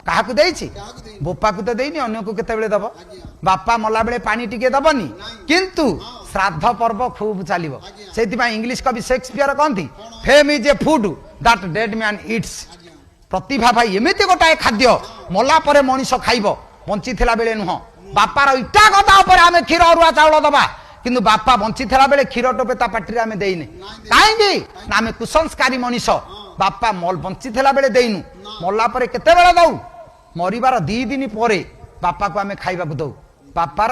କାହାକୁ ଦେଇଛି? ବୋପାକୁ ତ ଦେଇନି, ଅନ୍ୟକୁ କେତେବେଳେ ଦବ? ବାପା ମଲା ବେଳେ ପାଣି ଟିକେ ଦବନି, କିନ୍ତୁ ଶ୍ରାଦ୍ଧ ପର୍ବ ଖୁବ୍ ଚାଲିବ। ସେଇଥିପାଇଁ ଇଂଲିଶ କବି ସେକ୍ସପିୟର କହନ୍ତି, fame is a food that dead man eats. ପ୍ରତିଭା ଭାଇ ଏମିତି ଗୋଟାଏ ଖାଦ୍ୟ ମଲା ପରେ ମଣିଷ ଖାଇବ, ବଞ୍ଚିଥିଲା ବେଳେ ନୁହଁ। ବାପାର ଇଟା କଥା ଉପରେ ଆମେ କ୍ଷୀର ଅରୁଆ ଚାଉଳ ଦବା, କିନ୍ତୁ ବାପା ବଞ୍ଚିଥିଲା ବେଳେ କ୍ଷୀର ଟୋପେ ତା ପାଟିରେ ଆମେ ଦେଇନେ। କାହିଁକି ନା ଆମେ କୁସଂସ୍କାରୀ ମଣିଷ। ବାପା ବଞ୍ଚିଥିଲା ବେଳେ ଦେଇନୁ, ମଲା ପରେ କେତେବେଳେ ଦଉ? ମରିବାର 2 ଦିନ ପରେ ବାପାକୁ ଆମେ ଖାଇବାକୁ ଦଉ। ବାପାର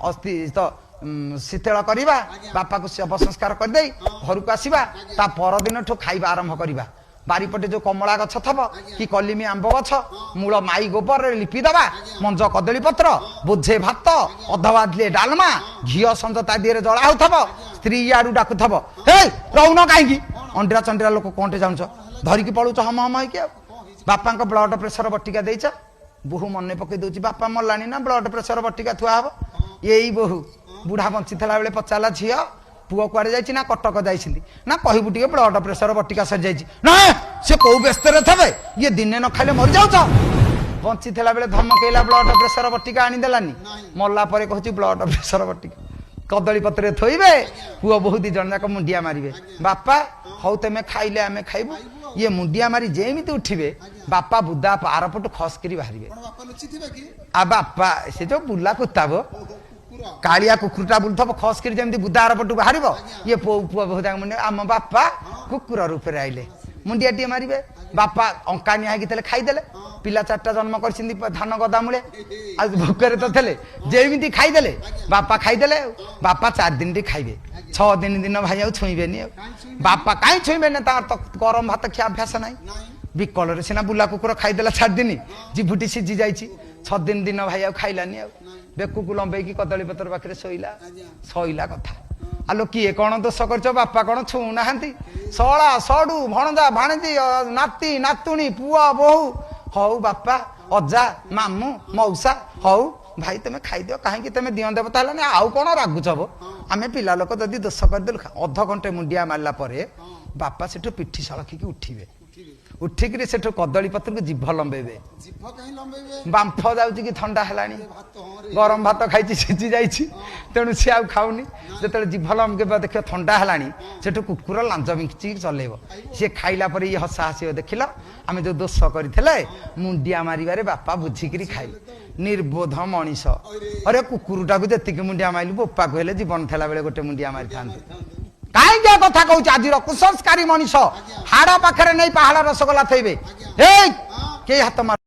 ଅସ୍ଥି ଶୀତଳ କରିବା, ବାପାକୁ ଶବ ସଂସ୍କାର କରିଦେଇ ଘରକୁ ଆସିବା, ତା ପରଦିନଠୁ ଖାଇବା ଆରମ୍ଭ କରିବା। ବାରିପଟେ ଯୋଉ କମଳା ଗଛ ଥବ କି କଲିମି ଆମ୍ବ ଗଛ ମୂଳ ମାଇ ଗୋବରରେ ଲିପିଦବା, ମଞ୍ଜ କଦଳୀ ପତ୍ର, ବୋଝେ ଭାତ, ଅଧବାଧିଏ ଡାଲମା, ଘିଅ ସଞ୍ଜ ତା ଦିହରେ ଜଳା ହଉଥବ। ସ୍ତ୍ରୀ ଆଡୁ ଡାକୁଥବ, ହେ ରହୁନ କାହିଁକି? ଅଣ୍ଡିରା ଚଣ୍ଡିରା ଲୋକ କଣଟେ ଜାଣୁଛ, ଧରିକି ପଳଉଛ ହମ ହମ ହେଇକି। ଆଉ ବାପାଙ୍କ ବ୍ଲଡ ପ୍ରେସର ବଟିକା ଦେଇଛ? ବୋହୁ ମନେ ପକେଇ ଦଉଛି, ବାପା ମଲାଣି ନା ବ୍ଲଡ ପ୍ରେସର ବଟିକା ଥୁଆ ହବ। ଏଇ ବୋହୁ ବୁଢା ବଞ୍ଚିଥିଲା ବେଳେ ପଚାରିଲା, ଝିଅ ପୁଅ କୁଆଡେ ଯାଇଛି? ନା କଟକ ଯାଇଛନ୍ତି। ନା କହିବୁ ଟିକେ ବ୍ଲଡ ପ୍ରେସର ବଟିକା ସରିଯାଇଛି। ନା ସେ କୋଉ ବ୍ୟସ୍ତରେ ଥବେ, ଇଏ ଦିନେ ନ ଖାଇଲେ ମରିଯାଉଛ। ବଞ୍ଚିଥିଲା ବେଳେ ଧମକେଇଲା ବ୍ଲଡ ପ୍ରେସର ବଟିକା ଆଣିଦେଲାନି, ମଲା ପରେ କହୁଛି ବ୍ଲଡ ପ୍ରେସର ବଟିକା। କଦଳୀ ପତ୍ରରେ ଥୋଇବେ, ପୁଅ ବୋହୁ 2 ଜଣ ଯାକ ମୁଣ୍ଡିଆ ମାରିବେ, ବାପା ହଉ ତମେ ଖାଇଲେ ଆମେ ଖାଇବୁ। ଇଏ ମୁଣ୍ଡିଆ ମାରି ଯେମିତି ଉଠିବେ, ବାପା ବୁଦା ଆରପଟୁ ଖସକିରି ବାହାରିବେ। ଆଉ ବାପା ସେ ଯୋଉ ବୁଲା କୁତାବ କାଳିଆ କୁକୁରଟା ବୁଲୁଥବ, ଖସକିରି ଯେମିତି ବୁଦା ଆରପଟୁ ବାହାରିବ, ଇଏ ପୁଅ ବୋହୁ ଯାକ ମୁଣ୍ଡିଆ, ଆମ ବାପା କୁକୁର ରୂପରେ ଆଇଲେ, ମୁଣ୍ଡିଆ ଟିଏ ମାରିବେ। ବାପା ଅଙ୍କାନିଆ ହେଇକି ଥିଲେ, ଖାଇଦେଲେ। ପିଲା 4ଟା ଜନ୍ମ କରିଛନ୍ତି ଧାନ ଗଦା ମୂଳେ, ଆଉ ଭୋକରେ ତ ଥିଲେ, ଯେମିତି ଖାଇଦେଲେ। ବାପା ଖାଇଦେଲେ, ବାପା 4 ଦିନଟି ଖାଇବେ, 6 ଦିନ ଭାଇ ଆଉ ଛୁଇଁବେନି। ଆଉ ବାପା କାହିଁ ଛୁଇଁବେନି? ତାର ତ ଗରମ ଭାତ ଖିଆ ଅଭ୍ୟାସ ନାହିଁ। ବିକଳରେ ସିନା ବୁଲା କୁକୁର ଖାଇଦେଲା 4 ଦିନ, ଜିଭୁଟି ସିଝି ଯାଇଛି। 6 ଦିନ ଭାଇ ଆଉ ଖାଇଲାନି। ଆଉ ବେକକୁ ଲମ୍ବେଇକି କଦଳୀ ପତ୍ର ପାଖରେ ଶୋଇଲା କଥା। ଆଲୋ କିଏ କଣ ଦୋଷ କରିଛ? ବାପା କଣ ଛୁଉଁନାହାନ୍ତି? ଶଳା ସଡୁ ଭଣଜା ଭାଣିଜୀ ନାତି ନାତୁଣୀ ପୁଅ ବୋହୁ, ହଉ ବାପା ଅଜା ମାମୁଁ ମଉସା, ହଉ ଭାଇ ତମେ ଖାଇଦିଅ, କାହିଁକି ତମେ ଦିଅଁ ଦେବତା ହେଲାନି, ଆଉ କଣ ରାଗୁଛ? ଆମେ ପିଲା ଲୋକ ଯଦି ଦୋଷ କରିଦେଲୁ, ଅଧଘଣ୍ଟେ ମୁଣ୍ଡିଆ ମାରିଲା ପରେ ବାପା ସେଠୁ ପିଠି ସଳଖିକି ଉଠିବେ। ଉଠିକିରି ସେଠୁ କଦଳୀ ପତ୍ରକୁ ଜିଭ ଲମ୍ବେଇବେ। ବାମ୍ଫ ଯାଉଛି କି ଥଣ୍ଡା ହେଲାଣି, ଗରମ ଭାତ ଖାଇଛି ସିଝି ଯାଇଛି, ତେଣୁ ସିଏ ଆଉ ଖାଉନି। ଯେତେବେଳେ ଜିଭ ଲମ୍ବେଇବ ଦେଖିବ ଥଣ୍ଡା ହେଲାଣି, ସେଠୁ କୁକୁର ଲାଞ୍ଜ ବିଞ୍ଚିକି ଚଲେଇବ। ସିଏ ଖାଇଲା ପରେ ଇଏ ହସା ହସିବ, ଦେଖିଲ ଆମେ ଯୋଉ ଦୋଷ କରିଥିଲେ ମୁଣ୍ଡିଆ ମାରିବାରେ ବାପା ବୁଝିକିରି ଖାଇଲେ। ନିର୍ବୋଧ ମଣିଷ। ଅରେ କୁକୁରଟାକୁ ଯେତିକି ମୁଣ୍ଡିଆ ମାରିଲୁ, ବୋପାକୁ ହେଲେ ଜୀବନ ଥିଲା ବେଳେ ଗୋଟେ ମୁଣ୍ଡିଆ ମାରିଥାନ୍ତୁ। କାହିଁକି ଏ କଥା କହୁଛି? ଆଜିର କୁସଂସ୍କାରୀ ମଣିଷ ହାଡ ପାଖରେ ନେଇ ପାହାଡ ରସଗୋଲା ଥୋଇବେ, କେହି ହାତ ମାର